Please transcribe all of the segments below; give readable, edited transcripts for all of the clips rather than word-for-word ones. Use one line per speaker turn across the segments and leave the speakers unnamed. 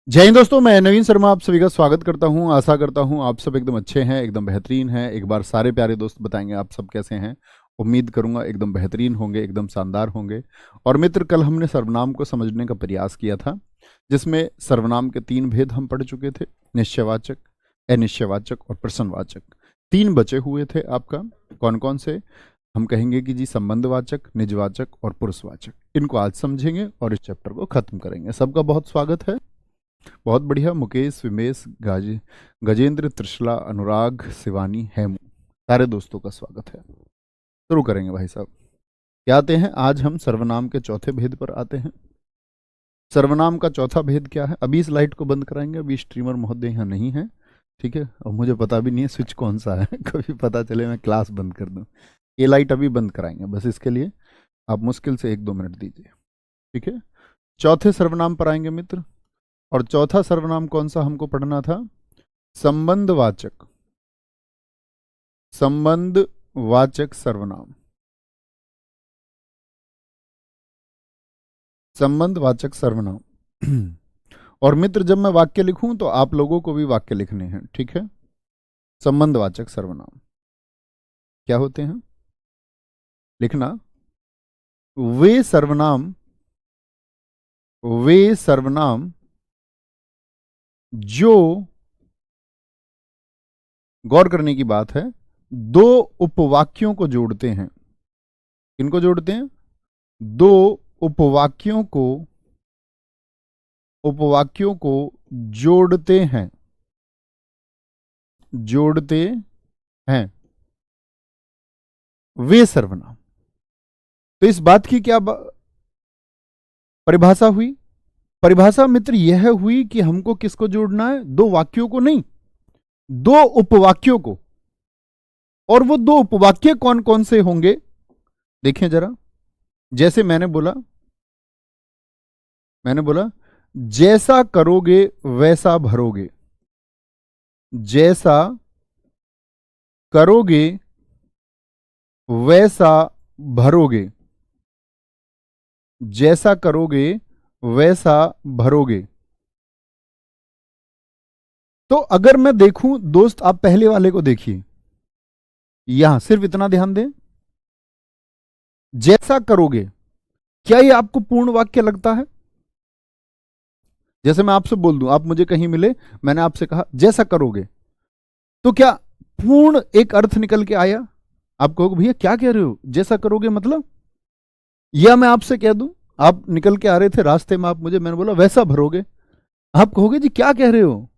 जय हिंद दोस्तों, मैं नवीन शर्मा आप सभी का स्वागत करता हूं। आशा करता हूं आप सब एकदम अच्छे हैं, एकदम बेहतरीन हैं। एक बार सारे प्यारे दोस्त बताएंगे आप सब कैसे हैं। उम्मीद करूंगा एकदम बेहतरीन होंगे, एकदम शानदार होंगे। और मित्र, कल हमने सर्वनाम को समझने का प्रयास किया था, जिसमें सर्वनाम के 3 भेद हम पढ़ चुके थे। निश्चयवाचक, अनिश्चयवाचक और प्रश्नवाचक। 3 बचे हुए थे आपका। कौन कौन से? हम कहेंगे कि जी संबंधवाचक, निजवाचक और पुरुषवाचक। इनको आज समझेंगे और इस चैप्टर को खत्म करेंगे। सबका बहुत स्वागत है। बहुत बढ़िया। मुकेश, विमेश, गजेंद्र, त्रिशला, अनुराग, शिवानी, हेमू, सारे दोस्तों का स्वागत है। शुरू करेंगे भाई साहब। क्या आते हैं? आज हम सर्वनाम के चौथे भेद पर आते हैं। सर्वनाम का चौथा भेद क्या है? अभी इस लाइट को बंद कराएंगे। अभी स्ट्रीमर महोदय यहाँ नहीं है, ठीक है। और मुझे पता भी नहीं है स्विच कौन सा है कभी पता चले मैं क्लास बंद कर दूं। ये लाइट अभी बंद कराएंगे, बस इसके लिए आप मुश्किल से 1-2 मिनट दीजिए, ठीक है। चौथे सर्वनाम पर आएंगे मित्र। और चौथा सर्वनाम कौन सा हमको पढ़ना था? संबंधवाचक। संबंधवाचक सर्वनाम। संबंधवाचक सर्वनाम और मित्र, जब मैं वाक्य लिखूं तो आप लोगों को भी वाक्य लिखने हैं, ठीक है। संबंधवाचक सर्वनाम क्या होते हैं? लिखना। वे सर्वनाम, वे सर्वनाम जो, गौर करने की बात है, 2 उपवाक्यों को जोड़ते हैं। किनको जोड़ते हैं? 2 उपवाक्यों को, उपवाक्यों को जोड़ते हैं, जोड़ते हैं वे सर्वनाम। तो इस बात की क्या परिभाषा हुई? परिभाषा मित्र यह हुई कि हमको किसको जोड़ना है? 2 वाक्यों को नहीं, 2 उपवाक्यों को। और वो 2 उपवाक्य कौन कौन से होंगे देखें जरा। जैसे मैंने बोला जैसा करोगे वैसा भरोगे। जैसा करोगे वैसा भरोगे। जैसा करोगे वैसा भरोगे। तो अगर मैं देखूं दोस्त, आप पहले वाले को देखिए, यहां सिर्फ इतना ध्यान दें। जैसा करोगे, क्या ये आपको पूर्ण वाक्य लगता है? जैसे मैं आपसे बोल दूं, आप मुझे कहीं मिले, मैंने आपसे कहा जैसा करोगे, तो क्या पूर्ण एक अर्थ निकल के आया? आप कहोगे भैया क्या कह रहे हो, जैसा करोगे मतलब? या मैं आपसे कह दूं, आप निकल के आ रहे थे रास्ते में, आप मुझे, मैंने बोला वैसा भरोगे, आप कहोगे जी क्या कह रहे हो,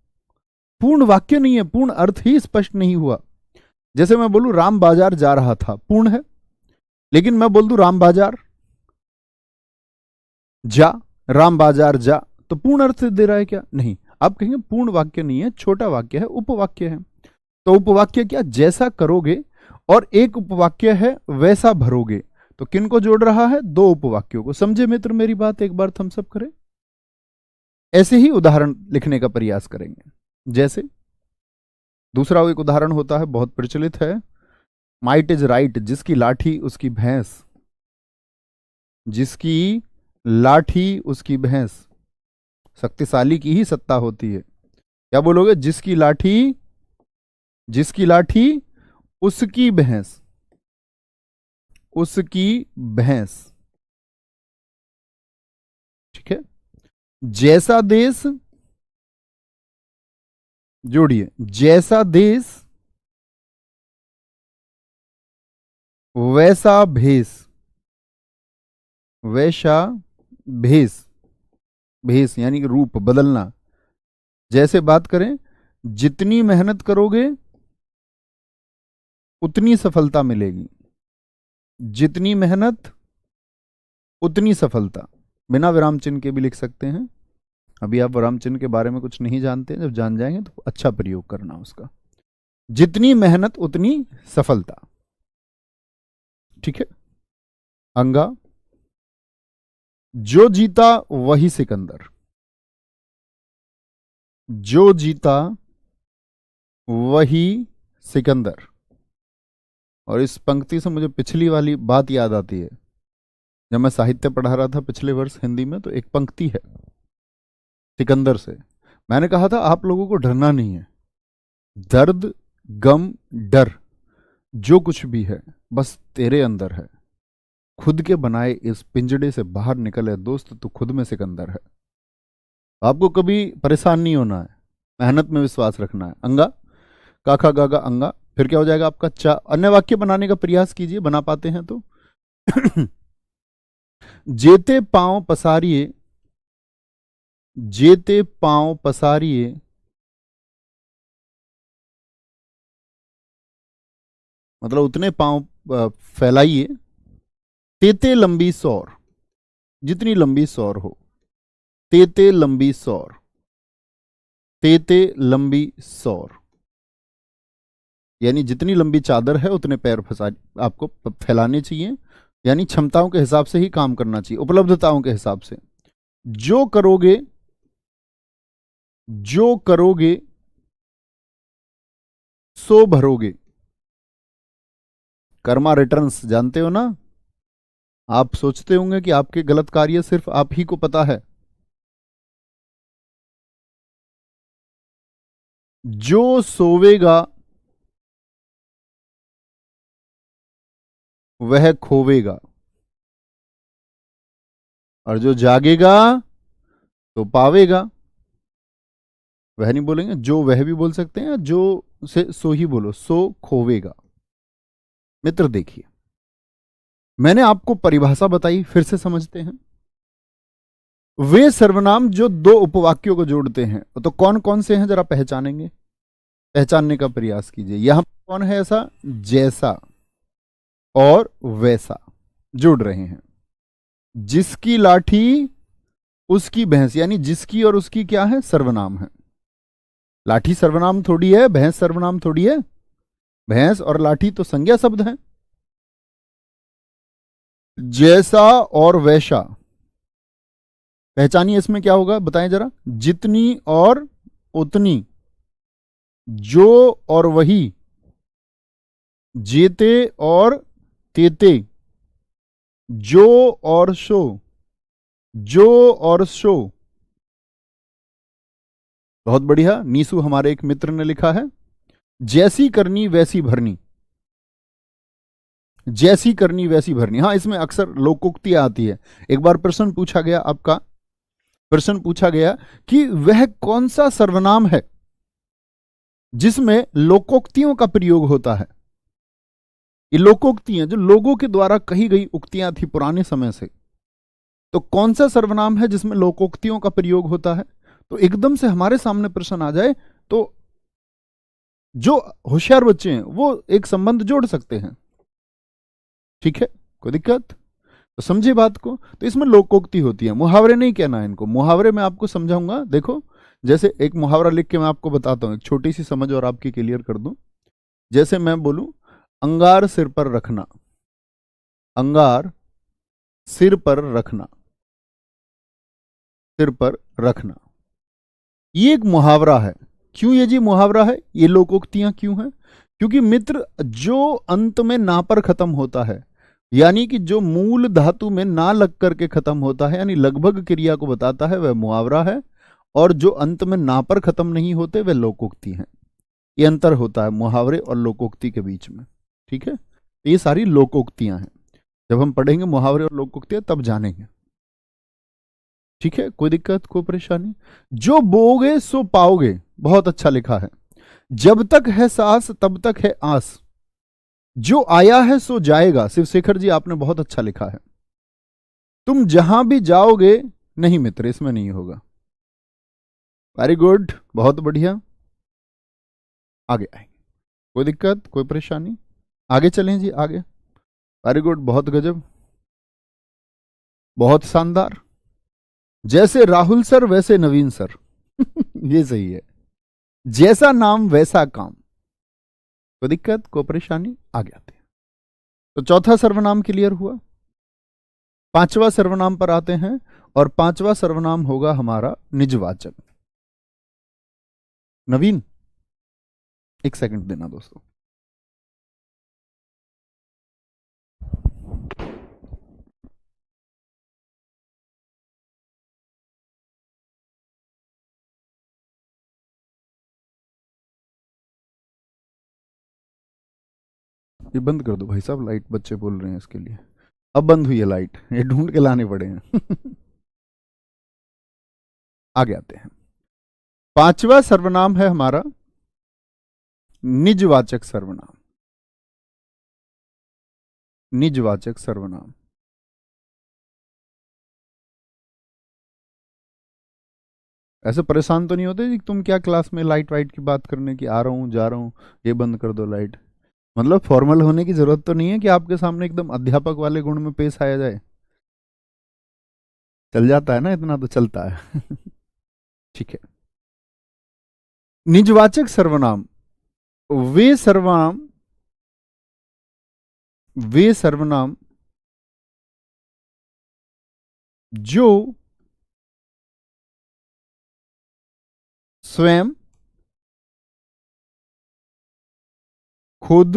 पूर्ण वाक्य नहीं है, पूर्ण अर्थ ही स्पष्ट नहीं हुआ। जैसे मैं बोलूं राम बाजार जा रहा था, पूर्ण है। लेकिन मैं बोल दूं राम बाजार जा, राम बाजार जा, तो पूर्ण अर्थ दे रहा है क्या? नहीं। आप कहेंगे पूर्ण वाक्य नहीं है, छोटा वाक्य है, उपवाक्य है। तो उपवाक्य क्या? जैसा करोगे, और एक उपवाक्य है वैसा भरोगे। तो किन को जोड़ रहा है? 2 उपवाक्यों को। समझे मित्र मेरी बात? एक बार थम्स अप करें। ऐसे ही उदाहरण लिखने का प्रयास करेंगे। जैसे दूसरा एक उदाहरण होता है, बहुत प्रचलित है, माइट इज राइट, जिसकी लाठी उसकी भैंस। जिसकी लाठी उसकी भैंस। शक्तिशाली की ही सत्ता होती है। क्या बोलोगे? जिसकी लाठी, जिसकी लाठी उसकी भैंस, उसकी भैंस, ठीक है। जैसा देश, जोड़िए, जैसा देश वैसा भेष, वैसा भेष, भेष यानी कि रूप बदलना। जैसे बात करें, जितनी मेहनत करोगे उतनी सफलता मिलेगी। जितनी मेहनत उतनी सफलता। बिना विराम चिन्ह के भी लिख सकते हैं। अभी आप विराम चिन्ह के बारे में कुछ नहीं जानते, जब जान जाएंगे तो अच्छा प्रयोग करना उसका। जितनी मेहनत उतनी सफलता, ठीक है। अंगा, जो जीता वही सिकंदर। जो जीता वही सिकंदर। और इस पंक्ति से मुझे पिछली वाली बात याद आती है। जब मैं साहित्य पढ़ा रहा था पिछले वर्ष हिंदी में, तो एक पंक्ति है सिकंदर से, मैंने कहा था आप लोगों को डरना नहीं है। दर्द, गम, डर जो कुछ भी है बस तेरे अंदर है। खुद के बनाए इस पिंजड़े से बाहर निकले दोस्त, तू खुद में सिकंदर है। आपको कभी परेशान नहीं होना है, मेहनत में विश्वास रखना है। अंगा, काखा गागा अंगा, फिर क्या हो जाएगा आपका चा। अन्य वाक्य बनाने का प्रयास कीजिए, बना पाते हैं तो। जेते पांव पसारिए, जेते पांव पसारिए, मतलब उतने पांव फैलाइए। तेते लंबी सौर, जितनी लंबी सौर हो। तेते लंबी सौर, तेते लंबी सौर, यानी जितनी लंबी चादर है उतने पैर फंसा आपको फैलाने चाहिए। यानी क्षमताओं के हिसाब से ही काम करना चाहिए, उपलब्धताओं के हिसाब से। जो करोगे, जो करोगे सो भरोगे। कर्मा रिटर्न्स जानते हो ना। आप सोचते होंगे कि आपके गलत कार्य सिर्फ आप ही को पता है। जो सोवेगा वह खोवेगा, और जो जागेगा तो पावेगा। वह नहीं बोलेंगे, जो वह भी बोल सकते हैं, जो से सो ही बोलो, सो खोवेगा। मित्र देखिए, मैंने आपको परिभाषा बताई, फिर से समझते हैं। वे सर्वनाम जो दो उपवाक्यों को जोड़ते हैं, तो कौन कौन से हैं जरा पहचानेंगे, पहचानने का प्रयास कीजिए। यहां कौन है ऐसा, जैसा और वैसा जुड़ रहे हैं। जिसकी लाठी उसकी भैंस, यानी जिसकी और उसकी क्या है, सर्वनाम है। लाठी सर्वनाम थोड़ी है, भैंस सर्वनाम थोड़ी है। भैंस और लाठी तो संज्ञा शब्द है। जैसा और वैसा, पहचानिए इसमें क्या होगा, बताएं जरा। जितनी और उतनी, जो और वही, जेते और तेते, जो और शो, जो और शो। बहुत बढ़िया, नीसू हमारे एक मित्र ने लिखा है, जैसी करनी वैसी भरनी। जैसी करनी वैसी भरनी, हाँ इसमें अक्सर लोकोक्तियां आती है। एक बार प्रश्न पूछा गया आपका, प्रश्न पूछा गया कि वह कौन सा सर्वनाम है जिसमें लोकोक्तियों का प्रयोग होता है। ये लोकोक्तियां जो लोगों के द्वारा कही गई उक्तियां थी पुराने समय से, तो कौन सा सर्वनाम है जिसमें लोकोक्तियों का प्रयोग होता है। तो एकदम से हमारे सामने प्रश्न आ जाए तो जो होशियार बच्चे हैं वो एक संबंध जोड़ सकते हैं। ठीक है, कोई दिक्कत, तो समझिए बात को। तो इसमें लोकोक्ति होती है, मुहावरे नहीं कहना है इनको। मुहावरे में आपको समझाऊंगा, देखो जैसे एक मुहावरा लिख के मैं आपको बताता हूं, एक छोटी सी समझ और आपकी क्लियर कर दूं। जैसे मैं बोलूं, अंगार सिर पर रखना, अंगार सिर पर रखना, सिर पर रखना, ये एक मुहावरा है। क्यों ये जी मुहावरा है, ये लोकोक्तियां क्यों हैं? क्योंकि मित्र जो अंत में ना पर खत्म होता है, यानी कि जो मूल धातु में ना लग करके खत्म होता है, यानी लगभग क्रिया को बताता है, वह मुहावरा है। और जो अंत में ना पर खत्म नहीं होते वह लोकोक्ति हैं। ये अंतर होता है मुहावरे और लोकोक्ति के बीच में। ठीक है, ये सारी लोकोक्तियां हैं। जब हम पढ़ेंगे मुहावरे और लोकोक्तियां तब जानेंगे। ठीक है, कोई दिक्कत, कोई परेशानी। जो बोओगे सो पाओगे, बहुत अच्छा लिखा है। जब तक है सांस तब तक है आस, जो आया है सो जाएगा। शिवशेखर जी आपने बहुत अच्छा लिखा है। तुम जहां भी जाओगे, नहीं मित्र इसमें नहीं होगा। वेरी गुड, बहुत बढ़िया, आगे आएंगे, कोई दिक्कत, कोई परेशानी, आगे चलें जी आगे। वेरी गुड, बहुत गजब, बहुत शानदार। जैसे राहुल सर वैसे नवीन सर। ये सही है। जैसा नाम वैसा काम, कोई दिक्कत, कोई परेशानी, आगे आते हैं। तो चौथा सर्वनाम क्लियर हुआ। पांचवा सर्वनाम पर आते हैं, और पांचवा सर्वनाम होगा हमारा निजवाचक। नवीन, एक सेकंड देना दोस्तों। ये बंद कर दो भाई साहब, लाइट बच्चे बोल रहे हैं इसके लिए। अब बंद हुई है लाइट, ये ढूंढ के लाने पड़े हैं। आगे आते हैं। पांचवा सर्वनाम है हमारा निजवाचक सर्वनाम। निजवाचक सर्वनाम। ऐसे परेशान तो नहीं होते कि तुम क्या क्लास में लाइट वाइट की बात करने की, आ रहा हूं जा रहा हूं, ये बंद कर दो लाइट। मतलब फॉर्मल होने की जरूरत तो नहीं है कि आपके सामने एकदम अध्यापक वाले गुण में पेश आया जाए। चल जाता है ना, इतना तो चलता है। ठीक है। निजवाचक सर्वनाम वे सर्वनाम, वे सर्वनाम जो स्वयं, खुद,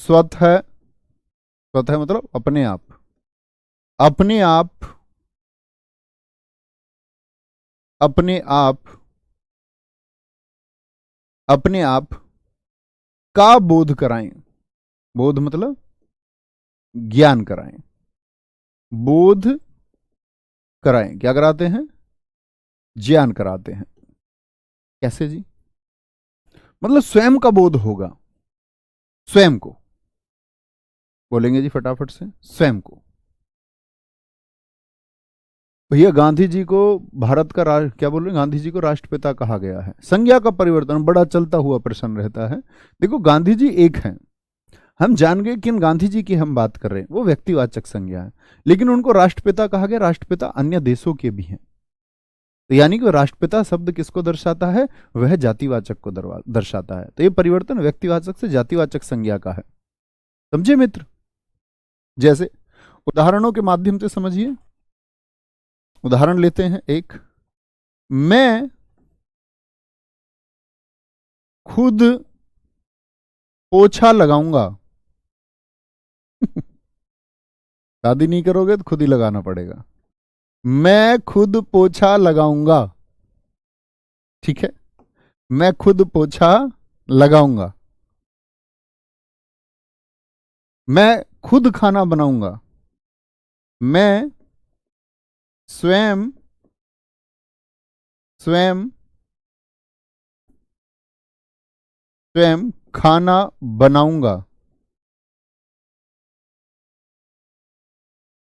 स्वतः, स्वतः मतलब अपने आप, अपने आप, अपने आप, अपने आप का बोध कराएं। बोध मतलब ज्ञान कराएं। बोध कराएं, क्या कराते हैं? ज्ञान कराते हैं। कैसे जी? मतलब स्वयं का बोध होगा, स्वयं को बोलेंगे जी फटाफट से, स्वयं को। भैया गांधी जी को भारत का क्या बोल रहे हैं, गांधी जी को राष्ट्रपिता कहा गया है। संज्ञा का परिवर्तन बड़ा चलता हुआ प्रश्न रहता है। देखो गांधी जी एक हैं, हम जान गए किन गांधी जी की हम बात कर रहे हैं, वो व्यक्तिवाचक संज्ञा है। लेकिन उनको राष्ट्रपिता कहा गया, राष्ट्रपिता अन्य देशों के भी हैं। तो यानी कि राष्ट्रपिता शब्द किसको दर्शाता है? वह जातिवाचक को दर्शाता है। तो ये परिवर्तन व्यक्तिवाचक से जातिवाचक संज्ञा का है। समझे मित्र? जैसे उदाहरणों के माध्यम से समझिए। उदाहरण लेते हैं एक। मैं खुद पोछा लगाऊंगा। शादी नहीं करोगे तो खुद ही लगाना पड़ेगा। मैं खुद पोछा लगाऊंगा। ठीक है, मैं खुद पोछा लगाऊंगा। मैं खुद खाना बनाऊंगा। मैं स्वयं, स्वयं, स्वयं खाना बनाऊंगा।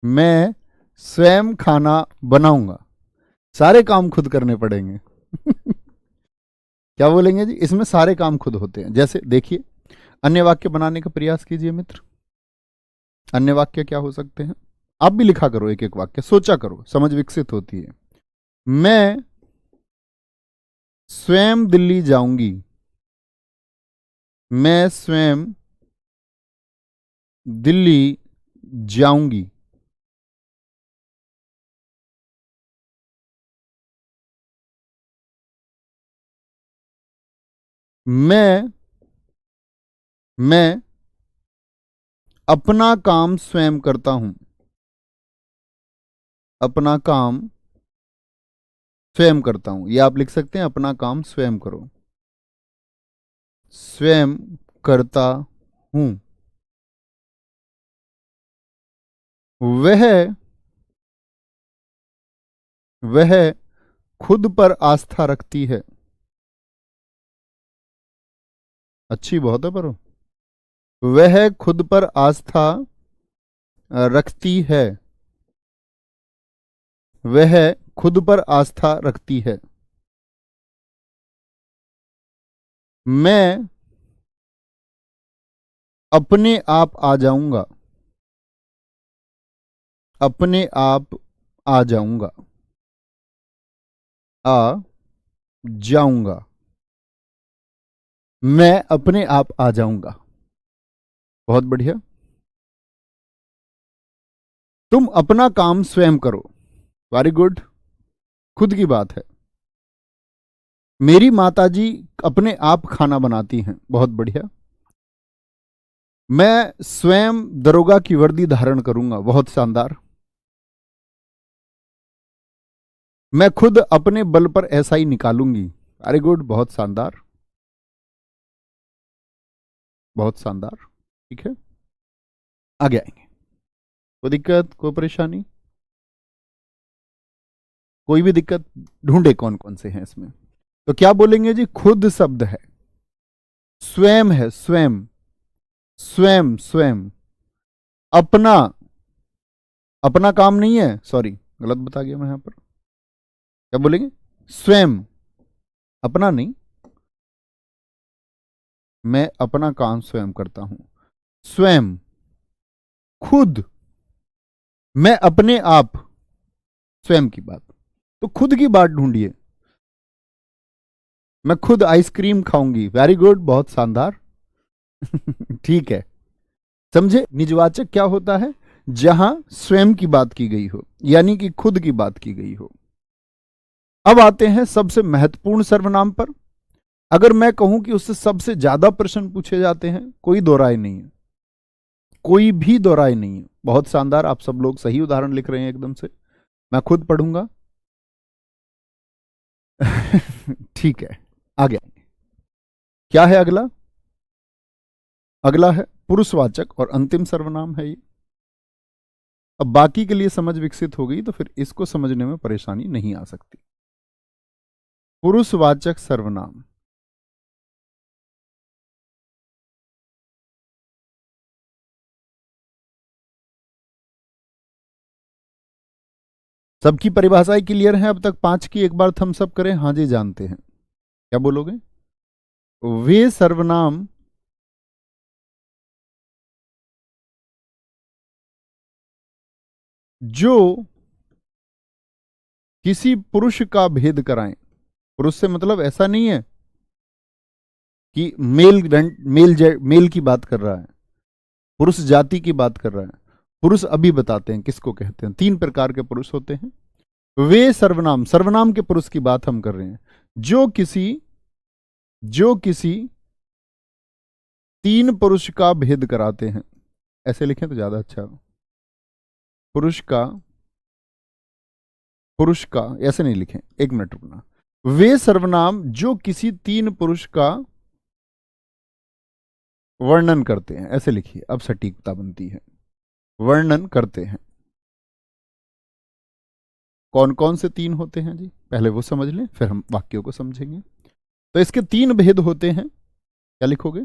मैं स्वयं खाना बनाऊंगा। सारे काम खुद करने पड़ेंगे। क्या बोलेंगे जी? इसमें सारे काम खुद होते हैं। जैसे देखिए, अन्य वाक्य बनाने का प्रयास कीजिए मित्र। अन्य वाक्य क्या हो सकते हैं? आप भी लिखा करो, एक एक वाक्य सोचा करो, समझ विकसित होती है। मैं स्वयं दिल्ली जाऊंगी। मैं स्वयं दिल्ली जाऊंगी। मैं अपना काम स्वयं करता हूं। अपना काम स्वयं करता हूं, ये आप लिख सकते हैं, अपना काम स्वयं करो। स्वयं करता हूं। वह वह खुद पर आस्था रखती है। अच्छी बहुत है पर वह खुद पर आस्था रखती है। वह खुद पर आस्था रखती है। मैं अपने आप आ जाऊंगा। अपने आप आ जाऊंगा। आ जाऊंगा। मैं अपने आप आ जाऊंगा। बहुत बढ़िया। तुम अपना काम स्वयं करो। वेरी गुड, खुद की बात है। मेरी माताजी अपने आप खाना बनाती हैं। बहुत बढ़िया। मैं स्वयं दरोगा की वर्दी धारण करूंगा। बहुत शानदार। मैं खुद अपने बल पर एसआई निकालूंगी। वेरी गुड, बहुत शानदार। बहुत शानदार। ठीक है, आगे आएंगे। कोई दिक्कत, कोई परेशानी, कोई भी दिक्कत? ढूंढे कौन कौन से हैं इसमें। तो क्या बोलेंगे जी, खुद शब्द है, स्वयं है, स्वयं, स्वयं, स्वयं, अपना, अपना काम नहीं है, सॉरी गलत बता गया मैं यहां पर। क्या बोलेंगे, स्वयं, अपना नहीं, मैं अपना काम स्वयं करता हूं, स्वयं, खुद, मैं अपने आप, स्वयं की बात। तो खुद की बात ढूंढिए। मैं खुद आइसक्रीम खाऊंगी, वेरी गुड, बहुत शानदार। ठीक है, समझे। निजवाचक क्या होता है, जहां स्वयं की बात की गई हो, यानी कि खुद की बात की गई हो। अब आते हैं सबसे महत्वपूर्ण सर्वनाम पर। अगर मैं कहूं कि उससे सबसे ज्यादा प्रश्न पूछे जाते हैं, कोई दो राय नहीं है, कोई भी दो राय नहीं है। बहुत शानदार, आप सब लोग सही उदाहरण लिख रहे हैं एकदम से। मैं खुद पढ़ूंगा। ठीक है, आगे आएंगे। क्या है अगला? अगला है पुरुषवाचक और अंतिम सर्वनाम है ये। अब बाकी के लिए समझ विकसित हो गई तो फिर इसको समझने में परेशानी नहीं आ सकती। पुरुषवाचक सर्वनाम, सबकी परिभाषाएं क्लियर हैं अब तक? 5 की एक बार थम्स अप करें, हाँ जी जानते हैं। क्या बोलोगे? वे सर्वनाम जो किसी पुरुष का भेद कराएं। पुरुष से मतलब ऐसा नहीं है कि मेल की बात कर रहा है, पुरुष जाति की बात कर रहा है। पुरुष अभी बताते हैं किसको कहते हैं। 3 प्रकार के पुरुष होते हैं। वे सर्वनाम, सर्वनाम के पुरुष की बात हम कर रहे हैं, जो किसी 3 पुरुष का भेद कराते हैं। ऐसे लिखें तो ज्यादा अच्छा हो। पुरुष का ऐसे नहीं लिखें, 1 मिनट रुकना। वे सर्वनाम जो किसी 3 पुरुष का वर्णन करते हैं, ऐसे लिखिए, अब सटीकता बनती है। वर्णन करते हैं। कौन कौन से 3 होते हैं जी, पहले वो समझ लें, फिर हम वाक्यों को समझेंगे। तो इसके 3 भेद होते हैं। क्या लिखोगे?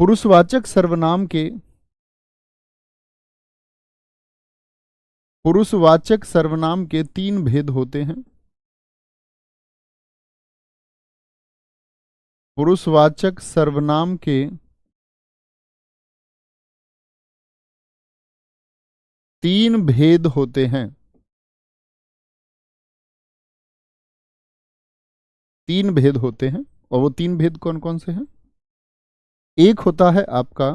पुरुषवाचक सर्वनाम के, पुरुषवाचक सर्वनाम के 3 भेद होते हैं। पुरुषवाचक सर्वनाम के 3 भेद होते हैं। 3 भेद होते हैं, और वो 3 भेद कौन कौन से हैं? एक होता है आपका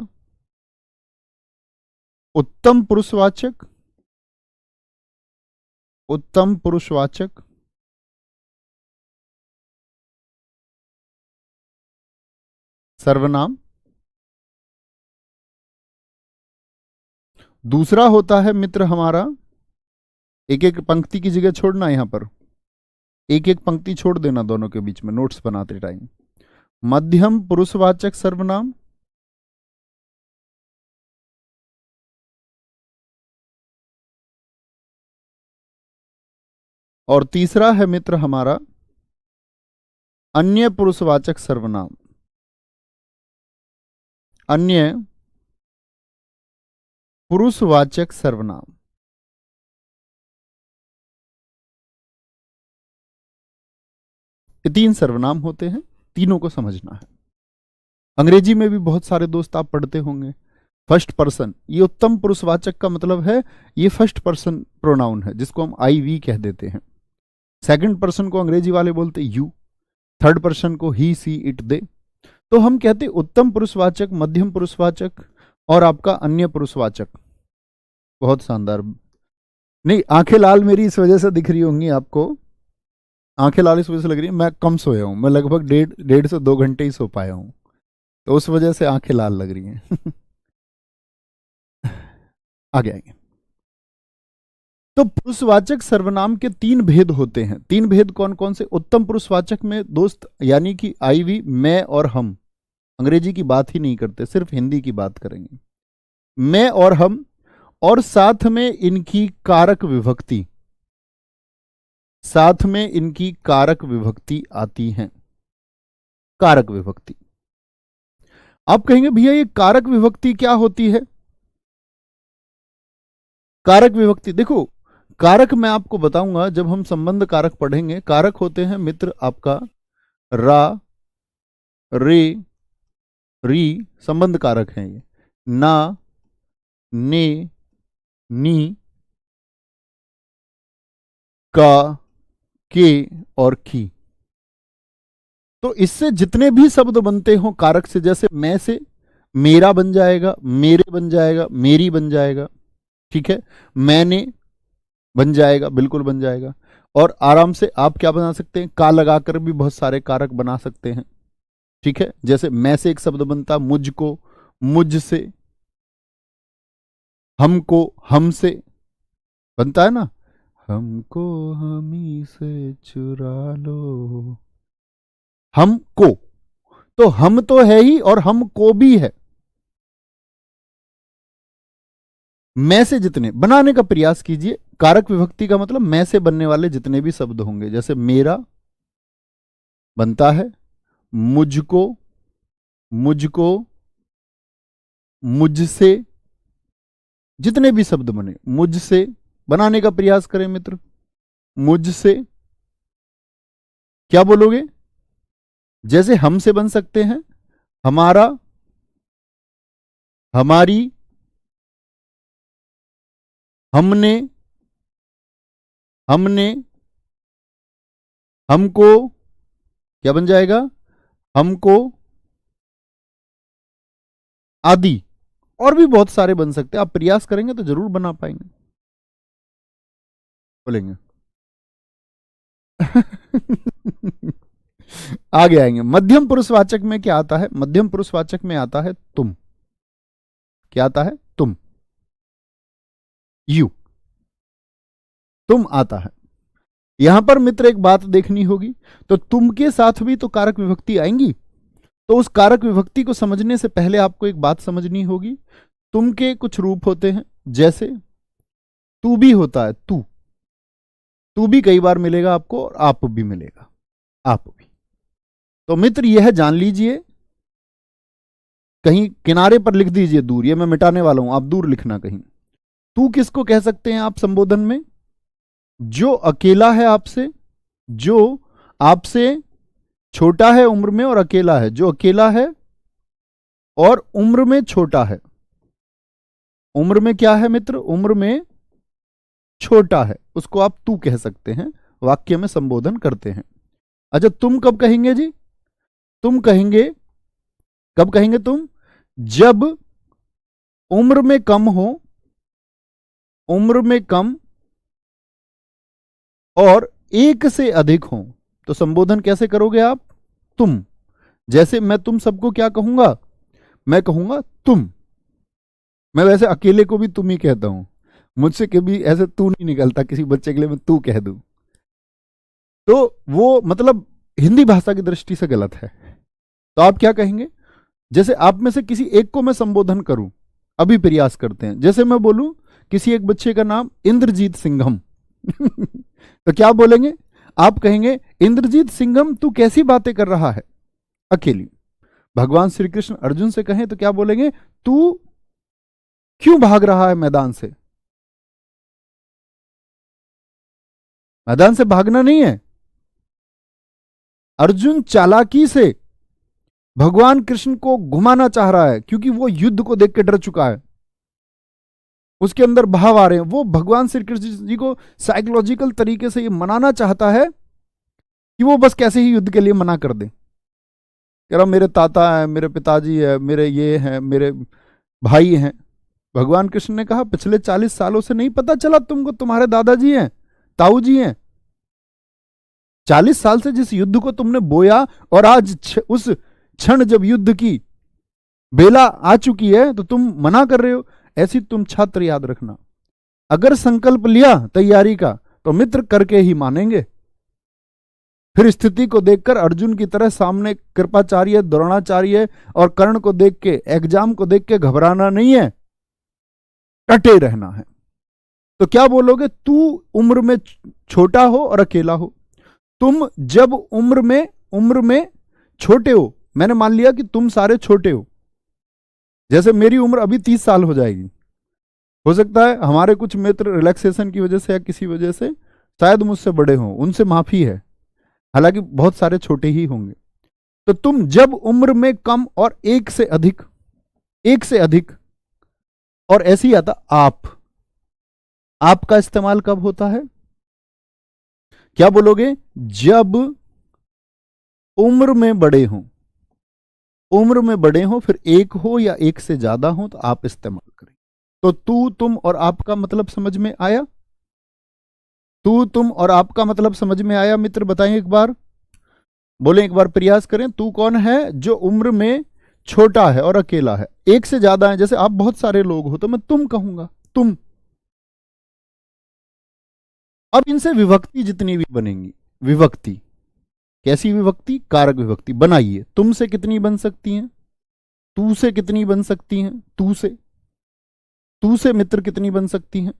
उत्तम पुरुषवाचक, उत्तम पुरुषवाचक सर्वनाम। दूसरा होता है मित्र हमारा, एक एक पंक्ति की जगह छोड़ना, यहां पर एक एक पंक्ति छोड़ देना दोनों के बीच में नोट्स बनाते टाइम। मध्यम पुरुषवाचक सर्वनाम, और तीसरा है मित्र हमारा अन्य पुरुषवाचक सर्वनाम। अन्य पुरुषवाचक सर्वनाम। ये 3 सर्वनाम होते हैं, तीनों को समझना है। अंग्रेजी में भी बहुत सारे दोस्त आप पढ़ते होंगे, फर्स्ट पर्सन। ये उत्तम पुरुषवाचक का मतलब है, ये फर्स्ट पर्सन प्रोनाउन है, जिसको हम आई वी कह देते हैं। सेकंड पर्सन को अंग्रेजी वाले बोलते यू, थर्ड पर्सन को ही सी इट दे। तो हम कहते उत्तम पुरुषवाचक, मध्यम पुरुषवाचक और आपका अन्य पुरुषवाचक। बहुत शानदार। नहीं, आंखें लाल मेरी इस वजह से दिख रही होंगी आपको, आंखें लाल इस वजह से लग रही है, मैं कम सोया हूं, मैं लगभग 1.5 से 2 घंटे ही सो पाया हूं, तो उस वजह से आंखें लाल लग रही हैं। आगे आएंगे। तो पुरुषवाचक सर्वनाम के 3 भेद होते हैं। 3 भेद कौन कौन से? उत्तम पुरुषवाचक में दोस्त, यानी कि आई वी, मैं और हम, अंग्रेजी की बात ही नहीं करते, सिर्फ हिंदी की बात करेंगे। मैं और हम, और साथ में इनकी कारक विभक्ति, साथ में इनकी कारक विभक्ति आती है। कारक विभक्ति, आप कहेंगे भैया ये कारक विभक्ति क्या होती है? कारक विभक्ति देखो, कारक मैं आपको बताऊंगा जब हम संबंध कारक पढ़ेंगे। कारक होते हैं मित्र आपका रा, रे, री, संबंध कारक हैं ये। ना, ने, नी, का, के और की। तो इससे जितने भी शब्द बनते हो कारक से, जैसे मैं से मेरा बन जाएगा, मेरे बन जाएगा, मेरी बन जाएगा, ठीक है, मैंने बन जाएगा, बिल्कुल बन जाएगा। और आराम से आप क्या बना सकते हैं, का लगाकर भी बहुत सारे कारक बना सकते हैं, ठीक है। जैसे मैं से एक शब्द बनता मुझको, मुझसे, हमको, हमसे बनता है ना, हमको हमी से चुरा लो, हमको। तो हम तो है ही और हमको भी है। मैं से जितने बनाने का प्रयास कीजिए। कारक विभक्ति का मतलब मैं से बनने वाले जितने भी शब्द होंगे, जैसे मेरा बनता है मुझको, मुझको, मुझसे, जितने भी शब्द बने मुझसे बनाने का प्रयास करें मित्र। मुझसे क्या बोलोगे? जैसे हमसे बन सकते हैं हमारा, हमारी, हमने, हमने, हमको, क्या बन जाएगा, हमको, आदि। और भी बहुत सारे बन सकते हैं, आप प्रयास करेंगे तो जरूर बना पाएंगे। बोलेंगे आगे आएंगे। मध्यम पुरुषवाचक में क्या आता है? मध्यम पुरुषवाचक में आता है तुम। क्या आता है? तुम, यू, तुम आता है। यहां पर मित्र एक बात देखनी होगी, तो तुम के साथ भी तो कारक विभक्ति आएंगी। तो उस कारक विभक्ति को समझने से पहले आपको एक बात समझनी होगी। तुम के कुछ रूप होते हैं, जैसे तू भी होता है, तू, तू भी कई बार मिलेगा आपको, और आप भी मिलेगा, आप भी। तो मित्र यह जान लीजिए, कहीं किनारे पर लिख दीजिए दूर, ये मैं मिटाने वाला हूं, आप दूर लिखना कहीं। तू किसको कह सकते हैं आप संबोधन में? जो अकेला है आपसे, जो आपसे छोटा है उम्र में और अकेला है, जो अकेला है और उम्र में छोटा है। उम्र में क्या है मित्र? उम्र में छोटा है, उसको आप तू कह सकते हैं, वाक्य में संबोधन करते हैं। अच्छा, तुम कब कहेंगे जी? तुम कहेंगे, कब कहेंगे तुम? जब उम्र में कम हो, उम्र में कम और एक से अधिक हो। तो संबोधन कैसे करोगे आप? तुम। जैसे मैं तुम सबको क्या कहूंगा? मैं कहूंगा तुम। मैं वैसे अकेले को भी तुम ही कहता हूं, मुझसे कभी ऐसे तू नहीं निकलता, किसी बच्चे के लिए मैं तू कह दूं तो वो मतलब हिंदी भाषा की दृष्टि से गलत है। तो आप क्या कहेंगे? जैसे आप में से किसी एक को मैं संबोधन करूं, अभी प्रयास करते हैं। जैसे मैं बोलूं किसी एक बच्चे का नाम इंद्रजीत सिंघम तो क्या बोलेंगे आप? कहेंगे इंद्रजीत सिंघम तू कैसी बातें कर रहा है अकेली। भगवान श्री कृष्ण अर्जुन से कहें तो क्या बोलेंगे? तू क्यों भाग रहा है मैदान से? मैदान से भागना नहीं है। अर्जुन चालाकी से भगवान कृष्ण को घुमाना चाह रहा है, क्योंकि वो युद्ध को देख के डर चुका है, उसके अंदर भाव आ रहे हैं। वो भगवान श्री कृष्ण जी को साइकोलॉजिकल तरीके से ये मनाना चाहता है कि वो बस कैसे ही युद्ध के लिए मना कर दे। कह रहा मेरे ताता है, मेरे पिताजी है, मेरे ये हैं, मेरे भाई हैं। भगवान कृष्ण ने कहा पिछले 40 सालों से नहीं पता चला तुमको तुम्हारे दादाजी हैं, ताऊ जी हैं? 40 साल से जिस युद्ध को तुमने बोया, और आज उस क्षण जब युद्ध की बेला आ चुकी है तो तुम मना कर रहे हो। ऐसी तुम छात्र याद रखना, अगर संकल्प लिया तैयारी का तो मित्र करके ही मानेंगे। फिर स्थिति को देखकर अर्जुन की तरह सामने कृपाचार्य, द्रोणाचार्य और कर्ण को देख के, एग्जाम को देख के घबराना नहीं है, डटे रहना है। तो क्या बोलोगे? तू उम्र में छोटा हो और अकेला हो। तुम जब उम्र में छोटे हो, मैंने मान लिया कि तुम सारे छोटे हो, जैसे मेरी उम्र अभी 30 साल हो जाएगी, हो सकता है हमारे कुछ मित्र रिलैक्सेशन की वजह से या किसी वजह से शायद मुझसे बड़े हों, उनसे माफी है, हालांकि बहुत सारे छोटे ही होंगे। तो तुम जब उम्र में कम और एक से अधिक और ऐसे ही आता आप का इस्तेमाल कब होता है? क्या बोलोगे? जब उम्र में बड़े हो, फिर एक हो या एक से ज्यादा हो तो आप इस्तेमाल करें। तो तू, तुम और आपका मतलब समझ में आया? तू, तुम और आपका मतलब समझ में आया मित्र? बताएं एक बार, बोले एक बार, प्रयास करें। तू कौन है? जो उम्र में छोटा है और अकेला है। एक से ज्यादा है, जैसे आप बहुत सारे लोग हो तो मैं तुम कहूंगा, तुम। अब इनसे विभक्ति जितनी भी बनेंगी, विभक्ति कैसी विभक्ति? कारक विभक्ति बनाइए। तुम से कितनी बन सकती हैं? तू से कितनी बन सकती हैं? तू से मित्र कितनी बन सकती हैं?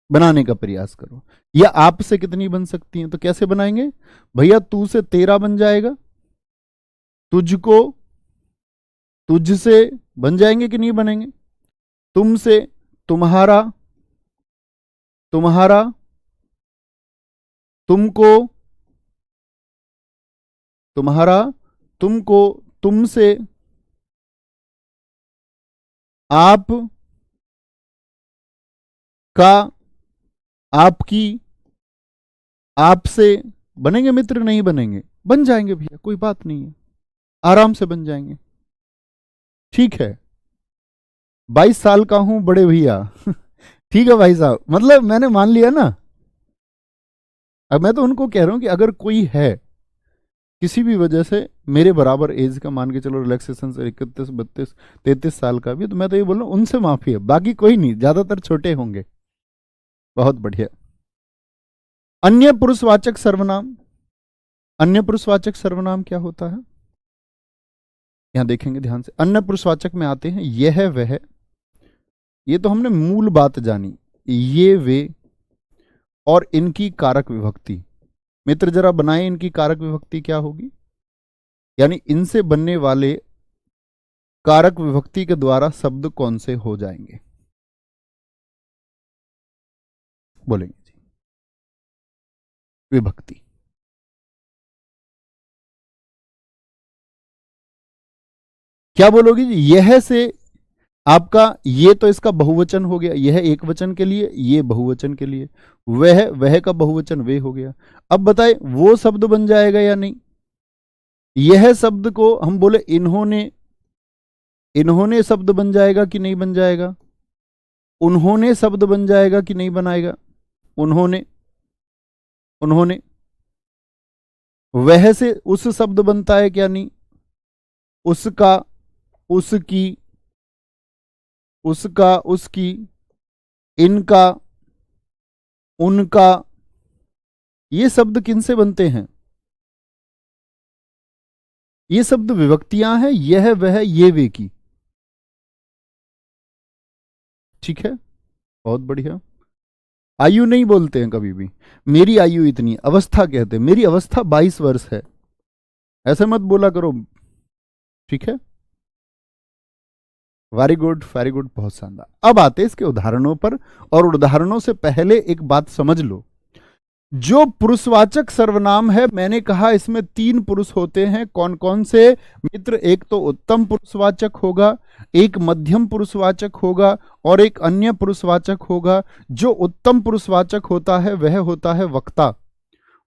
बनाने का प्रयास करो। या आप से कितनी बन सकती हैं? तो कैसे बनाएंगे भैया? तू से तेरा बन जाएगा, तुझको तुझसे बन जाएंगे कि नहीं बनेंगे? तुम से तुम्हारा, तुमको तुम्हारा, तुमको तुमसे, आप का, आपकी, आपसे बनेंगे मित्र? नहीं बनेंगे? बन जाएंगे भैया, कोई बात नहीं है, आराम से बन जाएंगे। ठीक है, 22 साल का हूं बड़े भैया ठीक है भाई साहब, मतलब मैंने मान लिया ना। अब मैं तो उनको कह रहा हूं कि अगर कोई है किसी भी वजह से मेरे बराबर एज का, मान के चलो रिलैक्सेशन से 31, 32, 33 साल का भी, तो मैं तो ये बोल रहा हूं उनसे माफी है, बाकी कोई नहीं, ज्यादातर छोटे होंगे। बहुत बढ़िया। अन्य पुरुषवाचक सर्वनाम, अन्य पुरुषवाचक सर्वनाम क्या होता है? यहां देखेंगे ध्यान से। अन्य पुरुषवाचक में आते हैं यह वह, ये तो हमने मूल बात जानी, ये वे और इनकी कारक विभक्ति। मित्र जरा बनाएं इनकी कारक विभक्ति क्या होगी, यानी इनसे बनने वाले कारक विभक्ति के द्वारा शब्द कौन से हो जाएंगे? बोलेंगे जी विभक्ति। क्या बोलोगी जी? यह से आपका, ये तो इसका बहुवचन हो गया, यह एक वचन के लिए, ये बहुवचन के लिए, वह का बहुवचन वे हो गया। अब बताए वो शब्द बन जाएगा या नहीं? यह शब्द को हम बोले इन्होंने, इन्होंने शब्द बन जाएगा कि नहीं बन जाएगा? उन्होंने शब्द बन जाएगा कि नहीं बनाएगा? उन्होंने, उन्होंने। वह से उस शब्द बनता है क्या? नहीं। उसका, उसकी, उसका, उसकी, इनका, उनका, ये शब्द किनसे बनते हैं? ये शब्द विभक्तियां हैं, यह वह ये वे की। ठीक है, बहुत बढ़िया। आयु नहीं बोलते हैं कभी भी, मेरी आयु इतनी, अवस्था कहते हैं, मेरी अवस्था 22 वर्ष है, ऐसे मत बोला करो। ठीक है, वेरी गुड, वेरी गुड, बहुत शानदार। अब आते इसके उदाहरणों पर, और उदाहरणों से पहले एक बात समझ लो। जो पुरुषवाचक सर्वनाम है, मैंने कहा इसमें 3 पुरुष होते हैं। कौन कौन से मित्र? एक तो उत्तम पुरुषवाचक होगा, एक मध्यम पुरुषवाचक होगा और एक अन्य पुरुषवाचक होगा। जो उत्तम पुरुषवाचक होता है वह होता है वक्ता।